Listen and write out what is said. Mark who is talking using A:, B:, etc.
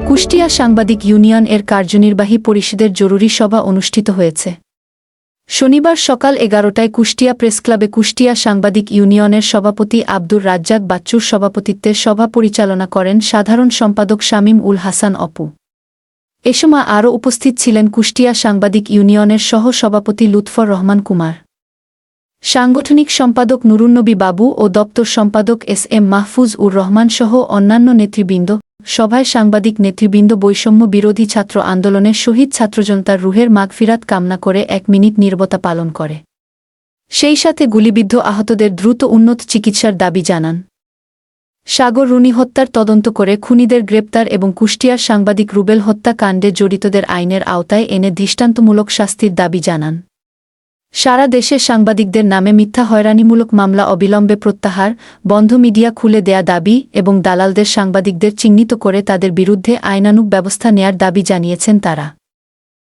A: কুষ্টিয়া সাংবাদিক ইউনিয়ন এর কার্যনির্বাহী পরিষদের জরুরি সভা অনুষ্ঠিত হয়েছে। শনিবার সকাল 11টায় কুষ্টিয়া প্রেসক্লাবে কুষ্টিয়া সাংবাদিক ইউনিয়নের সভাপতি আব্দুর রাজ্জাক বাচ্চুর সভাপতিত্বে সভা পরিচালনা করেন সাধারণ সম্পাদক শামীম উল হাসান অপু। এ সময় আরও উপস্থিত ছিলেন কুষ্টিয়া সাংবাদিক ইউনিয়নের সহ সভাপতি লুৎফর রহমান কুমার, সাংগঠনিক সম্পাদক নুরুন্নবী বাবু ও দপ্তর সম্পাদক এস.এম. মাহফুজ উর রহমান সহ অন্যান্য নেতৃবৃন্দ। সভায় সাংবাদিক নেতৃবৃন্দ বৈষম্য বিরোধী ছাত্র আন্দোলনের শহীদ ছাত্রজনতার রুহের মাগফিরাত কামনা করে 1 মিনিট নীরবতা পালন করে। সেই সাথে গুলিবিদ্ধ আহতদের দ্রুত উন্নত চিকিৎসার দাবি জানান। সাগর রুনি হত্যার তদন্ত করে খুনিদের গ্রেপ্তার এবং কুষ্টিয়ার সাংবাদিক রুবেল হত্যাকাণ্ডে জড়িতদের আইনের আওতায় এনে দৃষ্টান্তমূলক শাস্তির দাবি জানান। সারা দেশে সাংবাদিকদের নামে মিথ্যা হয়রানিমূলক মামলা অবিলম্বে প্রত্যাহার, বন্ধ মিডিয়া খুলে দেয়া দাবি এবং দালালদের সাংবাদিকদের চিহ্নিত করে তাদের বিরুদ্ধে আইনানুগ ব্যবস্থা নেয়ার দাবি জানিয়েছেন তারা।